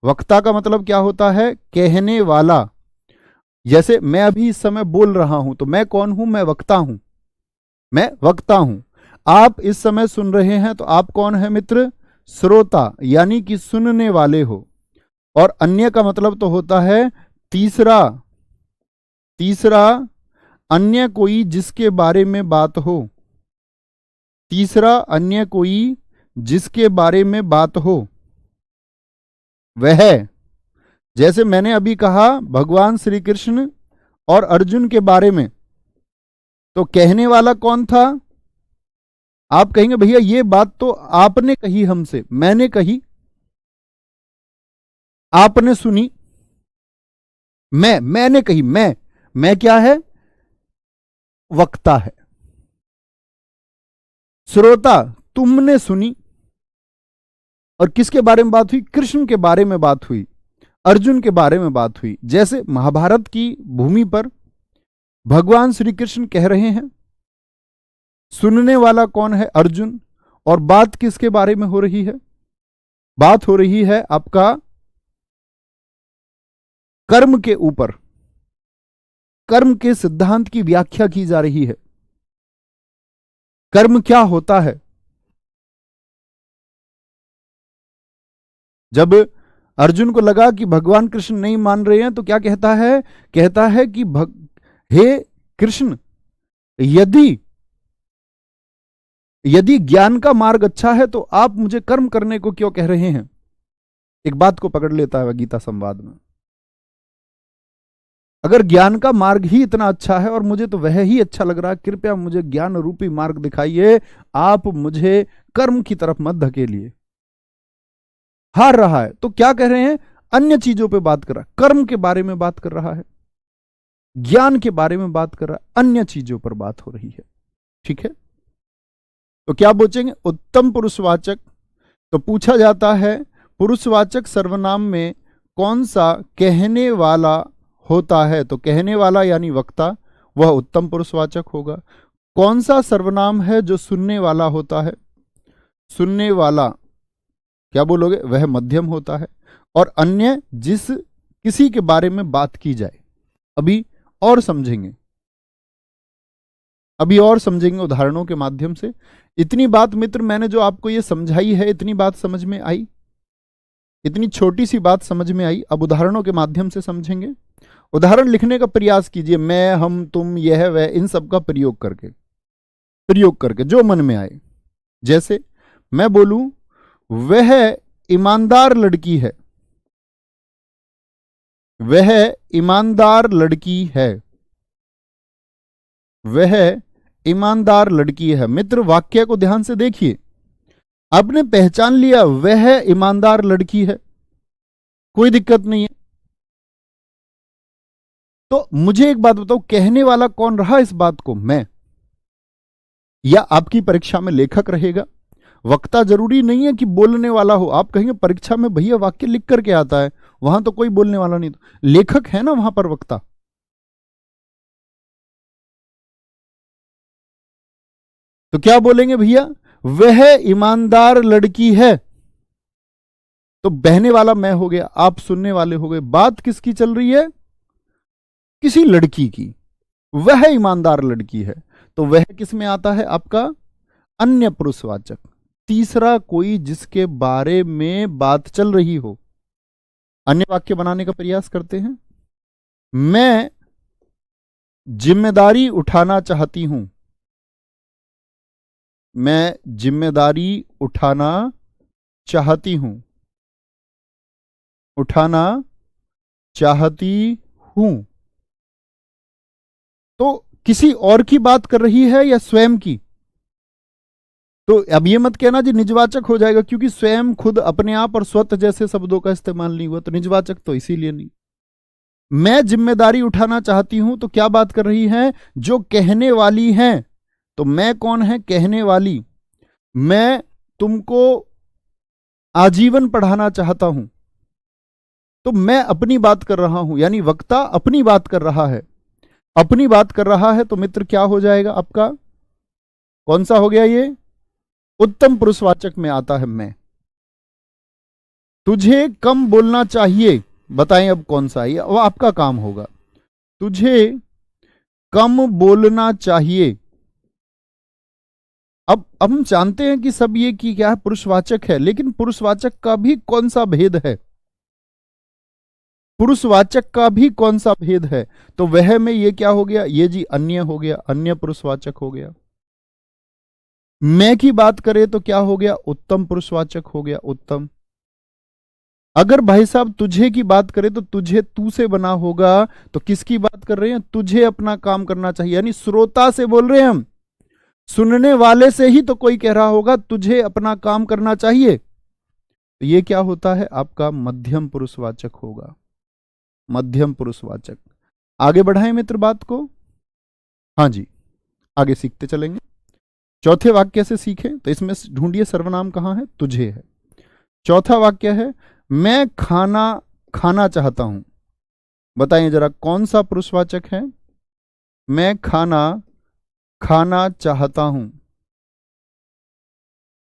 वक्ता का मतलब क्या होता है? कहने वाला। जैसे मैं अभी इस समय बोल रहा हूं, तो मैं कौन हूं? मैं वक्ता हूं, मैं वक्ता हूं। आप इस समय सुन रहे हैं, तो आप कौन है मित्र? श्रोता, यानी कि सुनने वाले हो। और अन्य का मतलब तो होता है तीसरा, तीसरा अन्य कोई जिसके बारे में बात हो, तीसरा अन्य कोई जिसके बारे में बात हो, वह जैसे मैंने अभी कहा भगवान श्री कृष्ण और अर्जुन के बारे में, तो कहने वाला कौन था? आप कहेंगे भैया ये बात तो आपने कही हमसे, मैंने कही, आपने सुनी, मैंने कही। मैं क्या है? वक्ता है। श्रोता तुमने सुनी। और किसके बारे में बात हुई? कृष्ण के बारे में बात हुई, अर्जुन के बारे में बात हुई। जैसे महाभारत की भूमि पर भगवान श्री कृष्ण कह रहे हैं, सुनने वाला कौन है? अर्जुन। और बात किसके बारे में हो रही है? बात हो रही है आपका कर्म के ऊपर, कर्म के सिद्धांत की व्याख्या की जा रही है। कर्म क्या होता है? जब अर्जुन को लगा कि भगवान कृष्ण नहीं मान रहे हैं, तो क्या कहता है? कहता है कि हे कृष्ण, यदि ज्ञान का मार्ग अच्छा है तो आप मुझे कर्म करने को क्यों कह रहे हैं? एक बात को पकड़ लेता है गीता संवाद में, अगर ज्ञान का मार्ग ही इतना अच्छा है और मुझे तो वह ही अच्छा लग रहा है, कृपया मुझे ज्ञान रूपी मार्ग दिखाइए, आप मुझे कर्म की तरफ मत धकेलिए। हार रहा है तो क्या कह रहे हैं? अन्य चीजों पे बात कर रहा है, कर्म के बारे में बात कर रहा है, ज्ञान के बारे में बात कर रहा है, अन्य चीजों पर बात हो रही है। ठीक है, तो क्या पूछेंगे? उत्तम पुरुषवाचक। तो पूछा जाता है पुरुषवाचक सर्वनाम में कौन सा कहने वाला होता है? तो कहने वाला यानी वक्ता, वह उत्तम पुरुषवाचक होगा। कौन सा सर्वनाम है जो सुनने वाला होता है? सुनने वाला क्या बोलोगे? वह मध्यम होता है। और अन्य जिस किसी के बारे में बात की जाए। अभी और समझेंगे, उदाहरणों के माध्यम से। इतनी बात मित्र मैंने जो आपको ये समझाई है, इतनी बात समझ में आई, इतनी छोटी सी बात समझ में आई। अब उदाहरणों के माध्यम से समझेंगे। उदाहरण लिखने का प्रयास कीजिए, मैं, हम, तुम, यह, वह, इन सब का प्रयोग करके जो मन में आए। जैसे मैं बोलूं वह ईमानदार लड़की है, वह ईमानदार लड़की है, वह ईमानदार लड़की है। मित्र वाक्य को ध्यान से देखिए, आपने पहचान लिया वह ईमानदार लड़की है, कोई दिक्कत नहीं है। तो मुझे एक बात बताओ, कहने वाला कौन रहा इस बात को? मैं, या आपकी परीक्षा में लेखक रहेगा? वक्ता जरूरी नहीं है कि बोलने वाला हो। आप कहेंगे परीक्षा में भैया वाक्य लिख करके आता है, वहां तो कोई बोलने वाला नहीं, तो लेखक है ना वहां पर वक्ता। तो क्या बोलेंगे भैया? वह ईमानदार लड़की है। तो बहने वाला मैं हो गया, आप सुनने वाले हो गए। बात किसकी चल रही है? किसी लड़की की। वह ईमानदार लड़की है, तो वह किस में आता है? आपका अन्य पुरुषवाचक। तीसरा कोई जिसके बारे में बात चल रही हो। अन्य वाक्य बनाने का प्रयास करते हैं। मैं जिम्मेदारी उठाना चाहती हूं, मैं जिम्मेदारी उठाना चाहती हूं, उठाना चाहती हूं। तो किसी और की बात कर रही है या स्वयं की? तो अब ये मत कहना जी निजवाचक हो जाएगा, क्योंकि स्वयं, खुद, अपने आप और स्वतः जैसे शब्दों का इस्तेमाल नहीं हुआ, तो निजवाचक तो इसीलिए नहीं। मैं जिम्मेदारी उठाना चाहती हूं, तो क्या बात कर रही है? जो कहने वाली हैं। तो मैं कौन है? कहने वाली। मैं तुमको आजीवन पढ़ाना चाहता हूं, तो मैं अपनी बात कर रहा हूं, यानी वक्ता अपनी बात कर रहा है, अपनी बात कर रहा है। तो मित्र क्या हो जाएगा आपका? कौन सा हो गया ये? उत्तम पुरुषवाचक में आता है मैं। तुझे कम बोलना चाहिए, बताएं अब कौन सा है? वो आपका काम होगा। तुझे कम बोलना चाहिए। अब हम जानते हैं कि सब ये की क्या है? पुरुषवाचक है, लेकिन पुरुषवाचक का भी कौन सा भेद है? पुरुषवाचक का भी कौन सा भेद है? तो वह में ये क्या हो गया? ये जी अन्य हो गया, अन्य पुरुषवाचक हो गया। मैं की बात करें तो क्या हो गया? उत्तम पुरुषवाचक हो गया, उत्तम। अगर भाई साहब तुझे की बात करें तो तुझे तू से बना होगा, तो किसकी बात कर रहे हैं? तुझे अपना काम करना चाहिए, यानी श्रोता से बोल रहे हैं हम। सुनने वाले से ही तो कोई कह रहा होगा तुझे अपना काम करना चाहिए। तो ये क्या होता है? आपका मध्यम पुरुषवाचक होगा, मध्यम पुरुषवाचक। आगे बढ़ाएं मित्र बात को। हाँ जी, आगे सीखते चलेंगे। चौथे वाक्य से सीखें, तो इसमें ढूंढिए सर्वनाम कहां है? तुझे है। चौथा वाक्य है मैं खाना खाना चाहता हूं। बताइए जरा कौन सा पुरुषवाचक है? मैं खाना खाना चाहता हूं,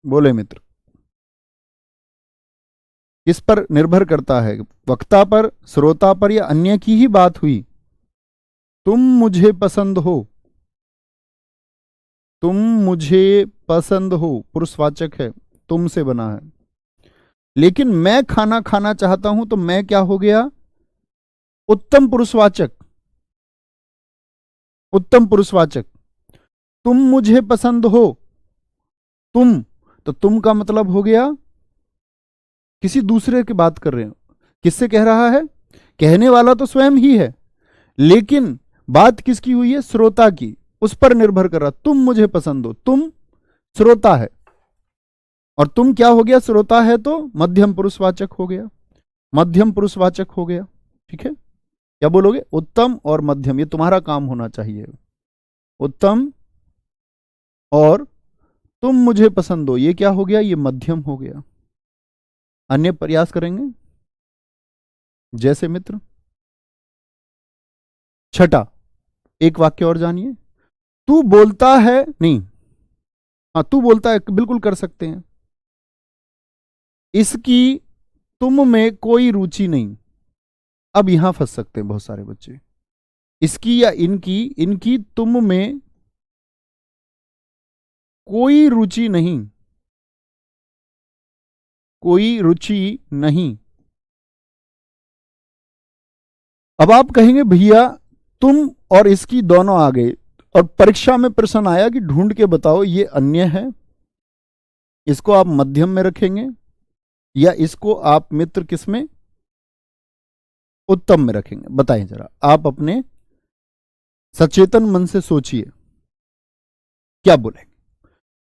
बोले मित्र। किस पर निर्भर करता है? वक्ता पर, श्रोता पर, या अन्य की ही बात हुई? तुम मुझे पसंद हो, तुम मुझे पसंद हो पुरुषवाचक है, तुम से बना है। लेकिन मैं खाना खाना चाहता हूं, तो मैं क्या हो गया? उत्तम पुरुषवाचक, उत्तम पुरुषवाचक। तुम मुझे पसंद हो, तुम, तो तुम का मतलब हो गया किसी दूसरे की बात कर रहे हो। किससे कह रहा है? कहने वाला तो स्वयं ही है, लेकिन बात किसकी हुई है? श्रोता की। उस पर निर्भर कर रहा, तुम मुझे पसंद हो, तुम श्रोता है, और तुम क्या हो गया? श्रोता है, तो मध्यम पुरुषवाचक हो गया, मध्यम पुरुषवाचक हो गया। ठीक है, क्या बोलोगे? उत्तम और मध्यम, ये तुम्हारा काम होना चाहिए। उत्तम और तुम मुझे पसंद हो, ये क्या हो गया? ये मध्यम हो गया। अन्य प्रयास करेंगे जैसे मित्र। छठा, एक वाक्य और जानिए। तू बोलता है नहीं, हाँ तू बोलता है, बिल्कुल कर सकते हैं। इसकी तुम में कोई रुचि नहीं। अब यहां फंस सकते हैं बहुत सारे बच्चे। इसकी या इनकी, इनकी तुम में कोई रुचि नहीं, कोई रुचि नहीं। अब आप कहेंगे भैया तुम और इसकी दोनों आ गए, और परीक्षा में प्रश्न आया कि ढूंढ के बताओ ये अन्य है, इसको आप मध्यम में रखेंगे या इसको आप मित्र किस में? उत्तम में रखेंगे? बताएं जरा, आप अपने सचेतन मन से सोचिए क्या बोलेंगे।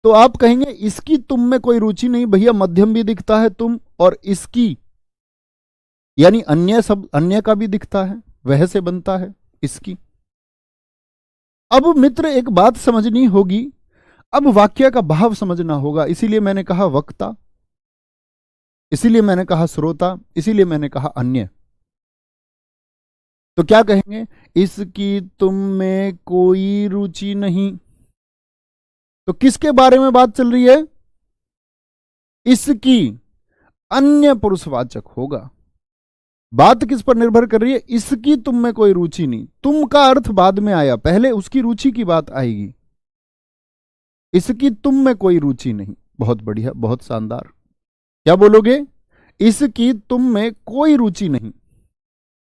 तो आप कहेंगे इसकी तुम में कोई रुचि नहीं, भैया मध्यम भी दिखता है तुम, और इसकी यानी अन्य, सब अन्य का भी दिखता है, वह से बनता है इसकी। अब मित्र एक बात समझनी होगी, अब वाक्य का भाव समझना होगा। इसीलिए मैंने कहा वक्ता, इसीलिए मैंने कहा श्रोता, इसीलिए मैंने कहा अन्य। तो क्या कहेंगे? इसकी तुम में कोई रुचि नहीं, तो किसके बारे में बात चल रही है? इसकी, अन्य पुरुषवाचक होगा। बात किस पर निर्भर कर रही है? इसकी तुम में कोई रुचि नहीं। तुम का अर्थ बाद में आया, पहले उसकी रुचि की बात आएगी। इसकी तुम में कोई रुचि नहीं। बहुत बढ़िया, बहुत शानदार। क्या बोलोगे? इसकी तुम में कोई रुचि नहीं।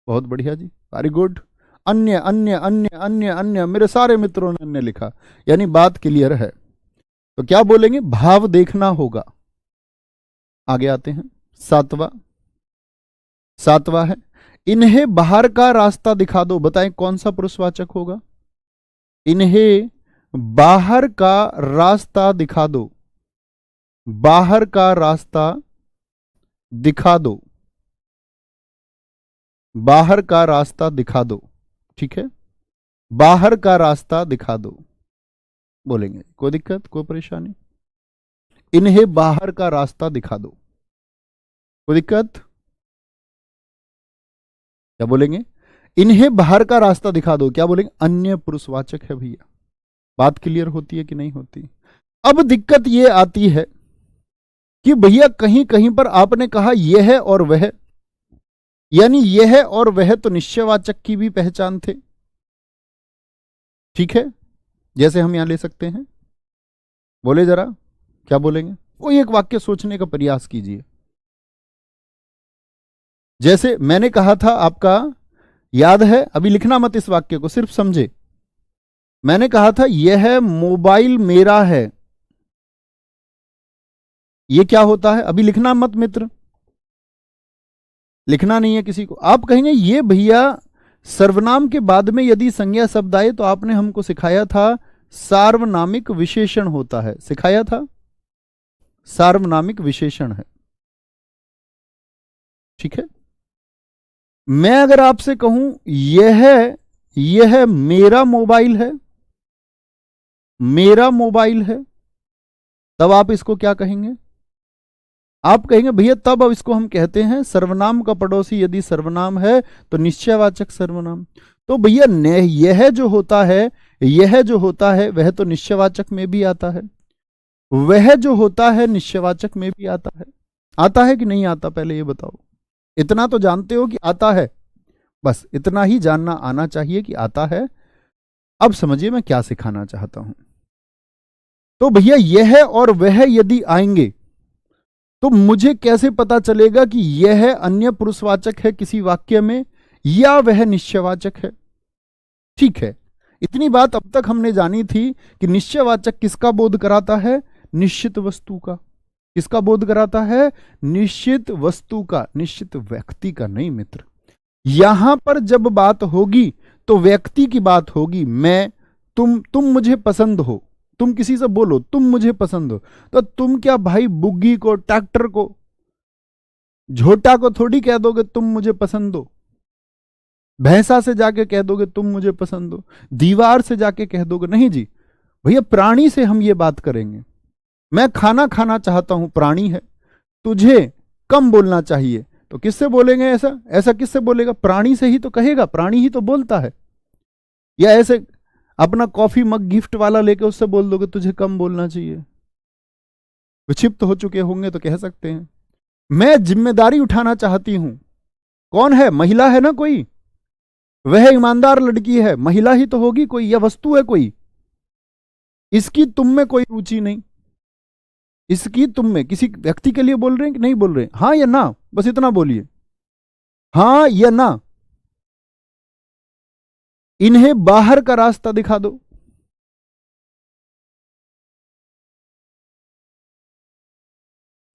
बहुत बढ़िया जी, वेरी गुड। अन्य अन्य अन्य अन्य अन्य, मेरे सारे मित्रों ने अन्य लिखा, यानी बात क्लियर है। तो क्या बोलेंगे? भाव देखना होगा। आगे आते हैं। सातवां, सातवां है इन्हें बाहर का रास्ता दिखा दो। बताएं कौन सा पुरुषवाचक होगा? इन्हें बाहर का रास्ता दिखा दो, बाहर का रास्ता दिखा दो, बाहर का रास्ता दिखा दो। ठीक है, बाहर का रास्ता दिखा दो बोलेंगे। कोई दिक्कत, कोई परेशानी? इन्हें बाहर का रास्ता दिखा दो, कोई दिक्कत? क्या बोलेंगे? इन्हें बाहर का रास्ता दिखा दो, क्या बोलेंगे? अन्य पुरुषवाचक है भैया। बात क्लियर होती है कि नहीं होती? अब दिक्कत यह आती है कि भैया कहीं कहीं पर आपने कहा यह है और वह, यानी यह और वह तो निश्चयवाचक की भी पहचान थे। ठीक है, जैसे हम यहां ले सकते हैं, बोले जरा क्या बोलेंगे? कोई एक वाक्य सोचने का प्रयास कीजिए। जैसे मैंने कहा था, आपका याद है? अभी लिखना मत इस वाक्य को, सिर्फ समझे। मैंने कहा था यह मोबाइल मेरा है, ये क्या होता है? अभी लिखना मत मित्र, लिखना नहीं है किसी को। आप कहेंगे ये भैया सर्वनाम के बाद में यदि संज्ञा शब्द आए तो आपने हमको सिखाया था सार्वनामिक विशेषण होता है, सिखाया था सार्वनामिक विशेषण है, ठीक है। मैं अगर आपसे कहूं यह मेरा मोबाइल है, मेरा मोबाइल है, तब आप इसको क्या कहेंगे? आप कहेंगे भैया तब अब इसको हम कहते हैं सर्वनाम का पड़ोसी यदि सर्वनाम है तो निश्चयवाचक सर्वनाम। तो भैया यह जो होता है वह तो निश्चयवाचक में भी आता है, वह जो होता है निश्चयवाचक में भी आता है कि नहीं आता? पहले ये बताओ। इतना तो जानते हो कि आता है, बस इतना ही जानना आना चाहिए कि आता है। अब समझिए मैं क्या सिखाना चाहता हूं। तो भैया यह और वह यदि आएंगे तो मुझे कैसे पता चलेगा कि यह अन्य पुरुषवाचक है किसी वाक्य में या वह निश्चयवाचक है? ठीक है, इतनी बात अब तक हमने जानी थी कि निश्चयवाचक किसका बोध कराता है? निश्चित वस्तु का। किसका बोध कराता है? निश्चित वस्तु का, निश्चित व्यक्ति का नहीं मित्र। यहां पर जब बात होगी तो व्यक्ति की बात होगी। मैं, तुम मुझे पसंद हो, तुम किसी से बोलो तुम मुझे पसंद हो, तो तुम क्या भाई बुग्गी को, ट्रैक्टर को, झोटा को थोड़ी कह दोगे तुम मुझे पसंद हो? भैंसा से जाके कह दोगे तुम मुझे पसंद हो? दीवार से जाके कह दोगे? नहीं जी भैया, प्राणी से हम ये बात करेंगे। मैं खाना खाना चाहता हूं, प्राणी है, तुझे कम बोलना चाहिए, तो किससे बोलेंगे? ऐसा किससे बोलेगा? प्राणी से ही तो कहेगा, प्राणी ही तो बोलता है। या ऐसे अपना कॉफी मग गिफ्ट वाला लेके उससे बोल दोगे तुझे कम बोलना चाहिए? विक्षिप्त हो चुके होंगे तो कह सकते हैं। मैं जिम्मेदारी उठाना चाहती हूं, कौन है? महिला है ना कोई, वह ईमानदार लड़की है, महिला ही तो होगी कोई, या वस्तु है कोई। इसकी तुम में कोई रुचि नहीं, इसकी तुम में, किसी व्यक्ति के लिए बोल रहे हैं कि नहीं बोल रहे हैं? हाँ या ना, बस इतना बोलिए, हाँ या ना। इन्हें बाहर का रास्ता दिखा दो।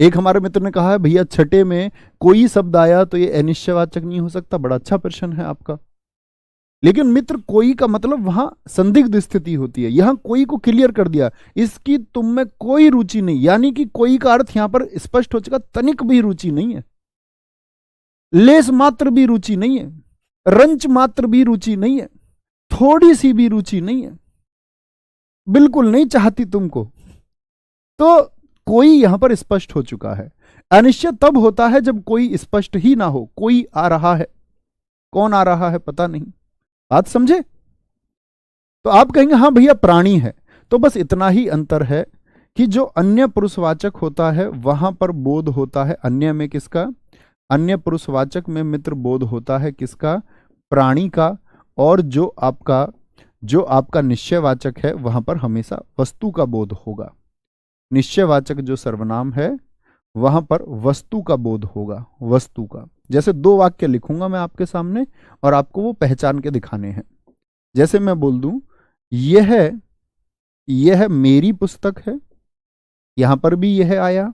एक हमारे मित्र ने कहा है भैया छठे में कोई शब्द आया तो ये अनिश्चयवाचक नहीं हो सकता। बड़ा अच्छा प्रश्न है आपका, लेकिन मित्र कोई का मतलब वहां संदिग्ध स्थिति होती है। यहां कोई को क्लियर कर दिया, इसकी तुम में कोई रुचि नहीं, यानी कि कोई का अर्थ यहां पर स्पष्ट हो चुका, तनिक भी रुचि नहीं है, लेस मात्र भी रुचि नहीं है, रंच मात्र भी रुचि नहीं है, थोड़ी सी भी रुचि नहीं है, बिल्कुल नहीं चाहती तुमको। तो कोई यहां पर स्पष्ट हो चुका है। अनिश्चित तब होता है जब कोई स्पष्ट ही ना हो, कोई आ रहा है, कौन आ रहा है पता नहीं। बात समझे? तो आप कहेंगे हाँ भैया प्राणी है, तो बस इतना ही अंतर है कि जो अन्य पुरुषवाचक होता है वहां पर बोध होता है अन्य में किसका? अन्य पुरुषवाचक में मित्र बोध होता है किसका? प्राणी का। और जो आपका निश्चयवाचक है वहां पर हमेशा वस्तु का बोध होगा। निश्चयवाचक जो सर्वनाम है वहां पर वस्तु का बोध होगा, वस्तु का। जैसे दो वाक्य लिखूंगा मैं आपके सामने और आपको वो पहचान के दिखाने हैं। जैसे मैं बोल दूं यह मेरी पुस्तक है, यहां पर भी यह आया,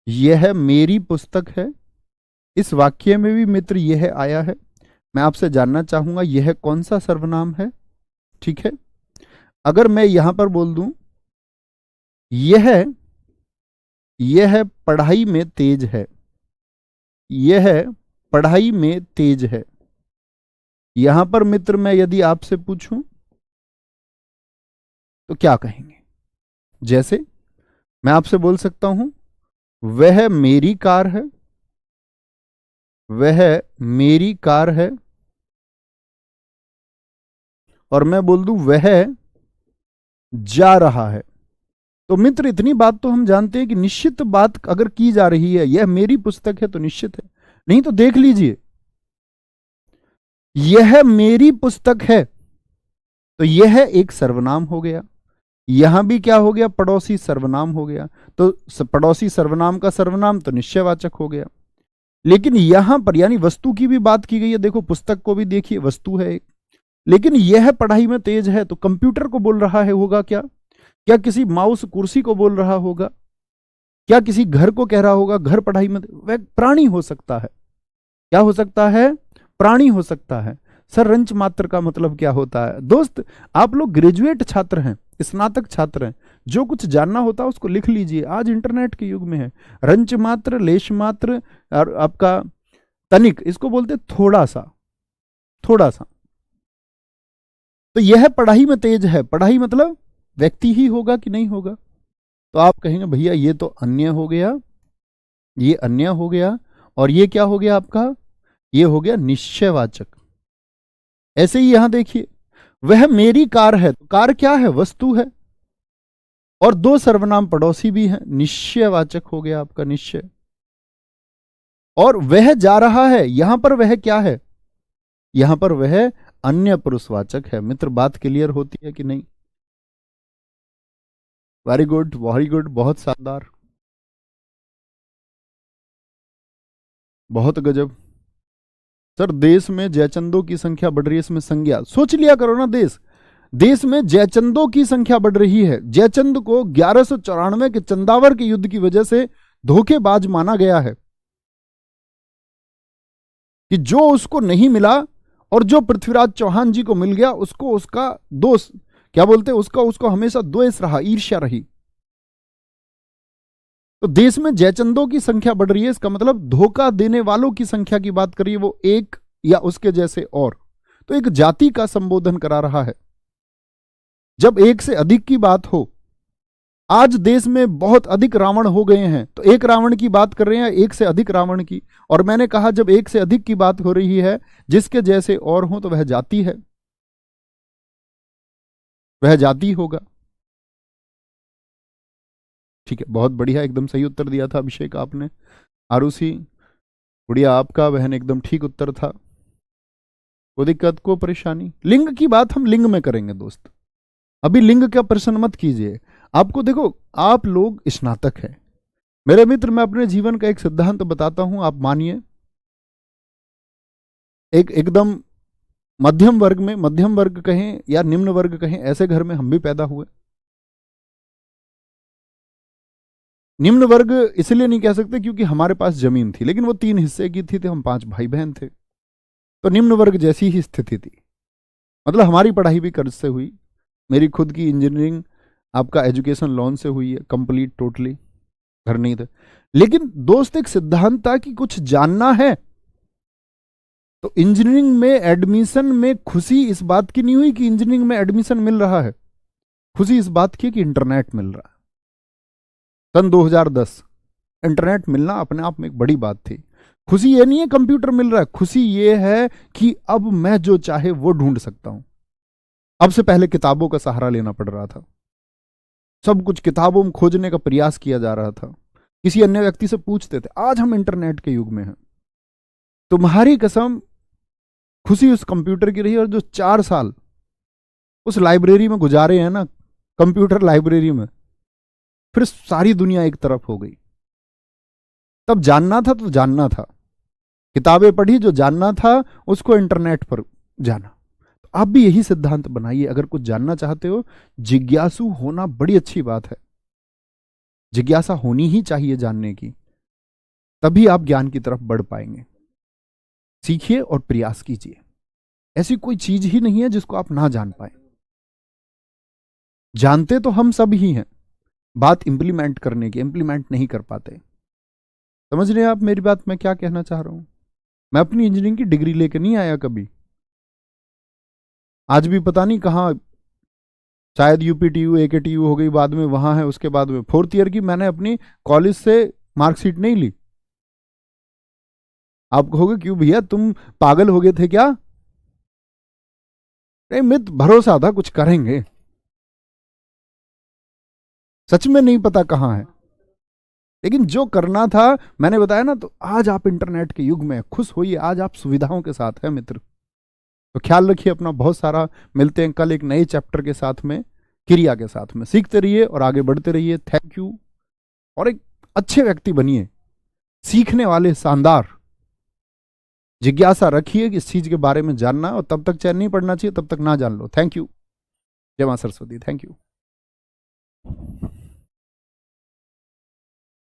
यह मेरी पुस्तक है, इस वाक्य में भी मित्र यह आया है। मैं आपसे जानना चाहूंगा यह कौन सा सर्वनाम है? ठीक है, अगर मैं यहां पर बोल दूं यह पढ़ाई में तेज है, यह पढ़ाई में तेज है, यहां पर मित्र मैं यदि आपसे पूछूं तो क्या कहेंगे? जैसे मैं आपसे बोल सकता हूं वह मेरी कार है, वह मेरी कार है, और मैं बोल दूं वह जा रहा है। तो मित्र इतनी बात तो हम जानते हैं कि निश्चित बात अगर की जा रही है, यह मेरी पुस्तक है तो निश्चित है। नहीं तो देख लीजिए, यह मेरी पुस्तक है तो यह एक सर्वनाम हो गया, यहां भी क्या हो गया? पड़ोसी सर्वनाम हो गया। तो पड़ोसी सर्वनाम का सर्वनाम तो निश्चयवाचक हो गया। लेकिन यहां पर यानी वस्तु की भी बात की गई है। देखो पुस्तक को भी देखिए, वस्तु है एक। लेकिन यह पढ़ाई में तेज है तो कंप्यूटर को बोल रहा है, होगा क्या? क्या किसी माउस कुर्सी को बोल रहा होगा? क्या किसी घर को कह रहा होगा घर पढ़ाई में? वह प्राणी हो सकता है। क्या हो सकता है? प्राणी हो सकता है। सर रंच मात्र का मतलब क्या होता है? दोस्त, आप लोग ग्रेजुएट छात्र हैं, स्नातक छात्र हैं, जो कुछ जानना होता है उसको लिख लीजिए। आज इंटरनेट के युग में है। रंच मात्र, लेश मात्र और आपका तनिक, इसको बोलते थोड़ा सा, थोड़ा सा। तो यह पढ़ाई में तेज है। पढ़ाई मतलब व्यक्ति ही होगा कि नहीं होगा? तो आप कहेंगे भैया ये तो अन्य हो गया, ये अन्य हो गया, और ये क्या हो गया आपका? ये हो गया निश्चयवाचक। ऐसे ही यहां देखिए, वह मेरी कार है। तो कार क्या है? वस्तु है। और दो सर्वनाम पड़ोसी भी हैं, निश्चयवाचक हो गया आपका निश्चय। और वह जा रहा है, यहां पर वह क्या है? यहां पर वह अन्य पुरुषवाचक है। मित्र, बात क्लियर होती है कि नहीं? वेरी गुड, वेरी गुड, बहुत शानदार, बहुत गजब। सर देश में जयचंदों की संख्या बढ़ रही है, इसमें संज्ञा सोच लिया करो ना। देश में जयचंदों की संख्या बढ़ रही है। जयचंद को 1194 के चंदावर के युद्ध की वजह से धोखेबाज माना गया है, कि जो उसको नहीं मिला और जो पृथ्वीराज चौहान जी को मिल गया, उसको उसका दोष, क्या बोलते हैं, उसको हमेशा द्वेष रहा, ईर्ष्या रही। तो देश में जयचंदों की संख्या बढ़ रही है, इसका मतलब धोखा देने वालों की संख्या की बात करिए, वो एक या उसके जैसे और। तो एक जाति का संबोधन करा रहा है। जब एक से अधिक की बात हो, आज देश में बहुत अधिक रावण हो गए हैं, तो एक रावण की बात कर रहे हैं, एक से अधिक रावण की। और मैंने कहा जब एक से अधिक की बात हो रही है, जिसके जैसे और हो, तो वह जाति है, वह जाति होगा। ठीक है, बहुत बढ़िया, एकदम सही उत्तर दिया था अभिषेक आपने। आरुषि गुड़िया आपका बहन एकदम ठीक उत्तर था। कोई दिक्कत, को परेशानी? लिंग की बात हम लिंग में करेंगे दोस्त, अभी लिंग का प्रश्न मत कीजिए। आपको देखो, आप लोग स्नातक हैं मेरे मित्र। मैं अपने जीवन का एक सिद्धांत बताता हूं, आप मानिए। एकदम मध्यम वर्ग में, मध्यम वर्ग कहें या निम्न वर्ग कहें, ऐसे घर में हम भी पैदा हुए। निम्न वर्ग इसलिए नहीं कह सकते क्योंकि हमारे पास जमीन थी, लेकिन वो 3 हिस्से की थी, तो हम 5 भाई बहन थे, तो निम्न वर्ग जैसी ही स्थिति थी। मतलब हमारी पढ़ाई भी कर्ज से हुई। मेरी खुद की इंजीनियरिंग आपका एजुकेशन लोन से हुई है, कंप्लीट टोटली, घर नहीं थे। लेकिन दोस्त एक सिद्धांत था कि कुछ जानना है। तो इंजीनियरिंग में एडमिशन में खुशी इस बात की नहीं हुई कि इंजीनियरिंग में एडमिशन मिल रहा है, खुशी इस बात की कि इंटरनेट मिल रहा है। सन 2010 इंटरनेट मिलना अपने आप में एक बड़ी बात थी। खुशी ये नहीं है कंप्यूटर मिल रहा है, खुशी ये है कि अब मैं जो चाहे वो ढूंढ सकता हूं। अब से पहले किताबों का सहारा लेना पड़ रहा था, सब कुछ किताबों में खोजने का प्रयास किया जा रहा था, किसी अन्य व्यक्ति से पूछते थे। आज हम इंटरनेट के युग में हैं। तुम्हारी कसम, खुशी उस कंप्यूटर की रही। और जो 4 साल उस लाइब्रेरी में गुजारे हैं ना, कंप्यूटर लाइब्रेरी में, फिर सारी दुनिया एक तरफ हो गई। तब जानना था तो जानना था, किताबें पढ़ी, जो जानना था उसको इंटरनेट पर जाना। तो आप भी यही सिद्धांत बनाइए, अगर कुछ जानना चाहते हो, जिज्ञासु होना बड़ी अच्छी बात है। जिज्ञासा होनी ही चाहिए जानने की, तभी आप ज्ञान की तरफ बढ़ पाएंगे। सीखिए और प्रयास कीजिए। ऐसी कोई चीज ही नहीं है जिसको आप ना जान पाए। जानते तो हम सब ही हैं, बात इंप्लीमेंट करने की, इंप्लीमेंट नहीं कर पाते। समझ रहे हैं आप मेरी बात, मैं क्या कहना चाह रहा हूं? मैं अपनी इंजीनियरिंग की डिग्री लेके नहीं आया कभी। आज भी पता नहीं कहां, शायद यूपीटीयू एकेटीयू हो गई बाद में, वहां है। उसके बाद में 4th ईयर की मैंने अपनी कॉलेज से मार्कशीट नहीं ली। आप कहोगे क्यों भैया, तुम पागल हो गए थे क्या? नहीं, मित्र, भरोसा था कुछ करेंगे। सच में नहीं पता कहां है, लेकिन जो करना था मैंने बताया ना। तो आज आप इंटरनेट के युग में खुश होइए, आज आप सुविधाओं के साथ हैं मित्र। तो ख्याल रखिए अपना बहुत सारा। मिलते हैं कल एक नए चैप्टर के साथ में, क्रिया के साथ में। सीखते रहिए और आगे बढ़ते रहिए। Thank you. और एक अच्छे व्यक्ति बनिए, सीखने वाले, शानदार। जिज्ञासा रखिए कि इस चीज के बारे में जानना, और तब तक चैन नहीं पड़ना चाहिए, तब तक ना जान लो। Thank you. जय मां सरस्वती। Thank you.